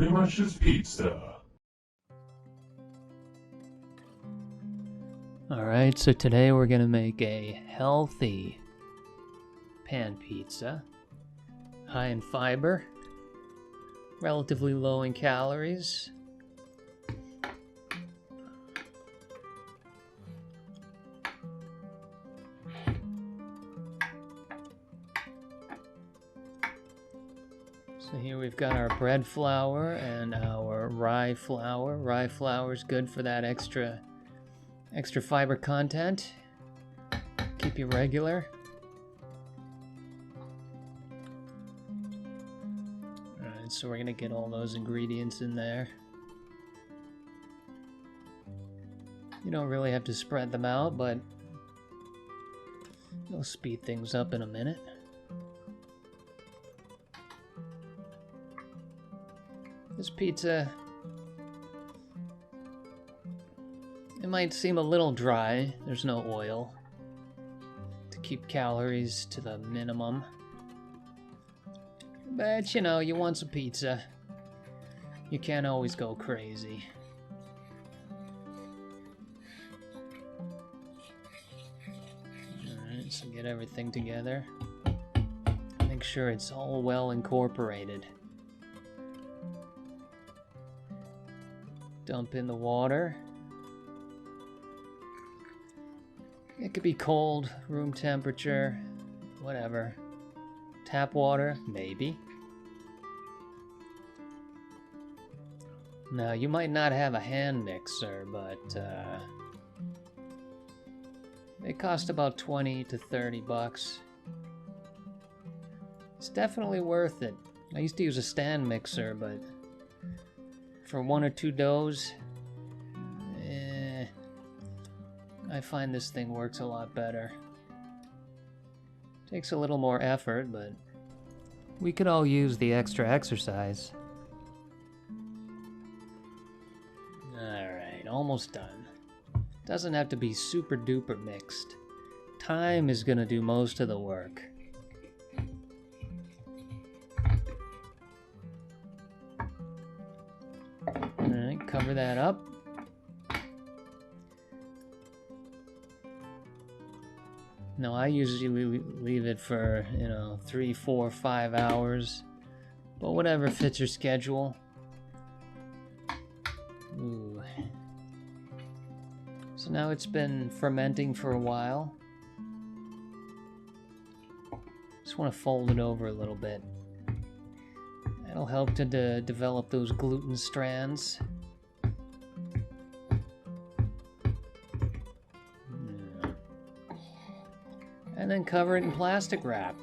pretty much just pizza. Alright, so today we're gonna make a healthy pan pizza. High in fiber, relatively low in calories. So here we've got our bread flour and our rye flour. Rye flour is good for that extra fiber content. Keep you regular. Alright, so we're gonna get all those ingredients in there. You don't really have to spread them out, but you'll speed things up in a minute. This pizza, it might seem a little dry. There's no oil to keep calories to the minimum. But, you know, you want some pizza. You can't always go crazy. Alright, so get everything together. Make sure it's all well incorporated. Dump in the water. It could be cold, room temperature, whatever. Tap water, maybe. Now, you might not have a hand mixer, but they cost about 20 to 30 bucks. It's definitely worth it. I used to use a stand mixer, but for one or two doughs, I find this thing works a lot better. Takes a little more effort, but we could all use the extra exercise. Alright, almost done. Doesn't have to be super duper mixed. Time is gonna do most of the work. Alright, cover that up. Now, I usually leave it for, 3, 4, 5 hours. But whatever fits your schedule. Ooh. So now it's been fermenting for a while. Just want to fold it over a little bit. That'll help to develop those gluten strands. And then cover it in plastic wrap.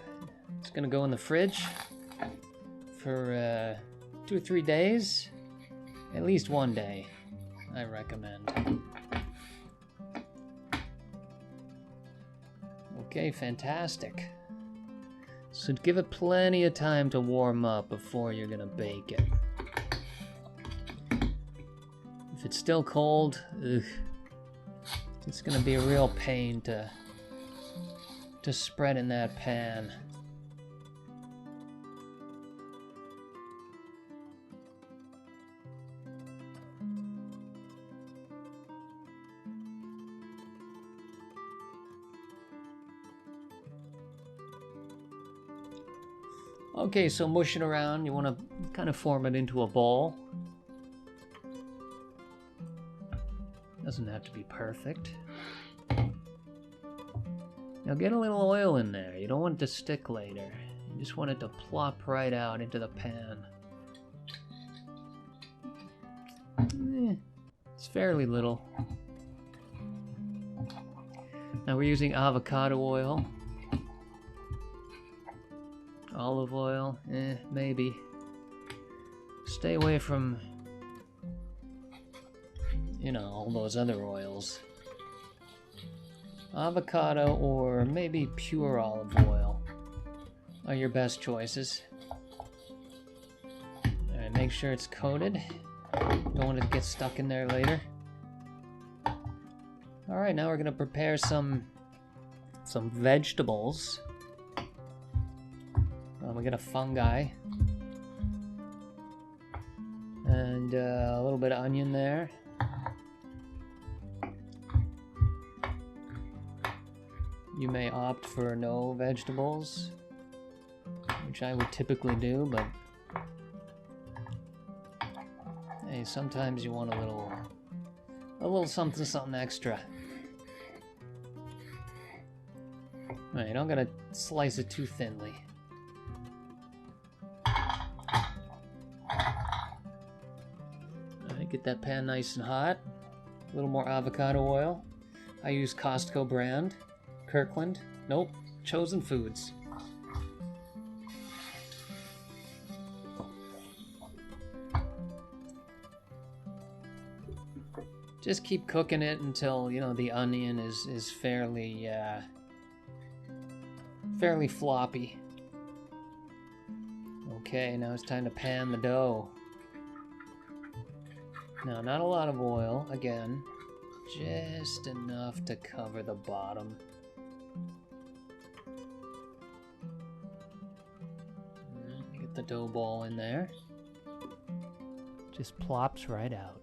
It's gonna go in the fridge for 2 or 3 days. At least 1 day, I recommend. Okay, fantastic. So give it plenty of time to warm up before you're gonna bake it. If it's still cold, it's gonna be a real pain to spread in that pan. Okay, so mush it around. You want to kind of form it into a ball. Doesn't have to be perfect. Now get a little oil in there. You don't want it to stick later. You just want it to plop right out into the pan. It's fairly little. Now we're using avocado oil. Olive oil, maybe. Stay away from, all those other oils. Avocado or maybe pure olive oil are your best choices. Alright, make sure it's coated. Don't want it to get stuck in there later. Alright, now we're going to prepare some vegetables. We got a fungi. And a little bit of onion there. You may opt for no vegetables, which I would typically do, but hey, sometimes you want a little something extra. Alright, I'm gonna slice it too thinly. Alright, get that pan nice and hot. A little more avocado oil. I use Costco brand. Kirkland. Nope. Chosen Foods. Just keep cooking it until, you know, the onion is fairly floppy. Okay, now it's time to pan the dough. Now, not a lot of oil, again, just enough to cover the bottom. Get the dough ball in there. Just plops right out.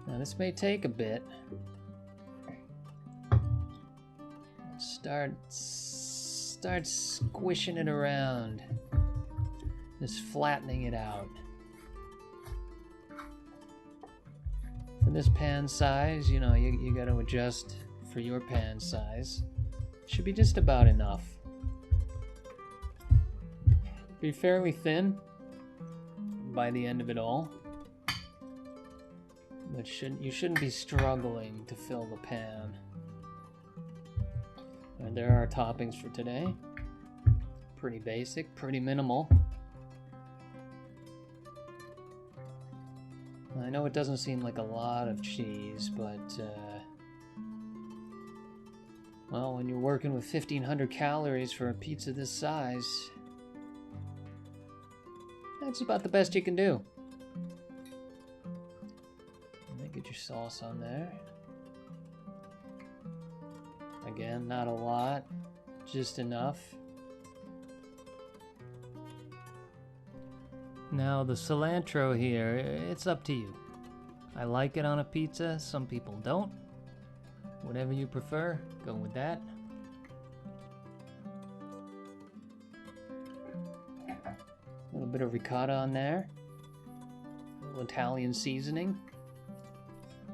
Now this may take a bit. Start squishing it around. Just flattening it out. For this pan size, you know, you got to adjust for your pan size. Should be just about enough. Be fairly thin by the end of it all. But you shouldn't be struggling to fill the pan. And there are our toppings for today. Pretty basic, pretty minimal. I know it doesn't seem like a lot of cheese, but well, when you're working with 1,500 calories for a pizza this size, that's about the best you can do. Get your sauce on there. Again, not a lot, just enough. Now the cilantro here, it's up to you. I like it on a pizza, some people don't. Whatever you prefer, go with that. A little bit of ricotta on there. A little Italian seasoning.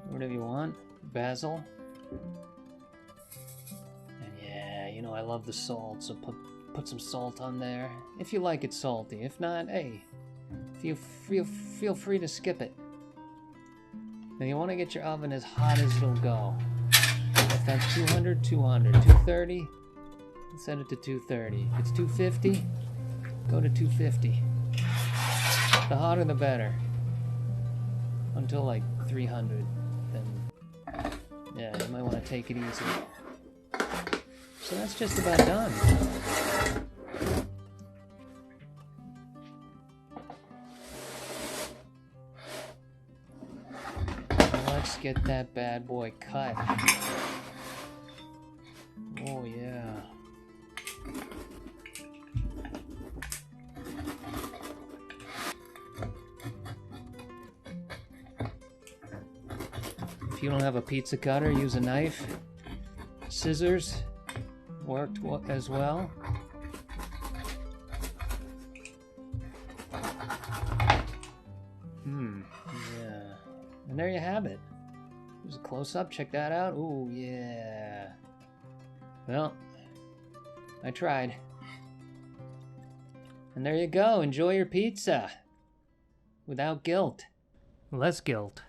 Whatever you want. Basil. And yeah, you know, I love the salt, so put some salt on there. If you like it salty. If not, hey, feel free to skip it. Now you want to get your oven as hot as it'll go. If that's 200, 200. 230, set it to 230. If it's 250, go to 250. The hotter the better. Until like 300. Then, yeah, you might want to take it easy. So that's just about done. Let's get that bad boy cut. Oh yeah. If you don't have a pizza cutter, use a knife. Scissors worked as well. Yeah. And there you have it. There's a close-up. Check that out. Oh yeah. Well, I tried. And there you go. Enjoy your pizza. Without guilt. Less guilt.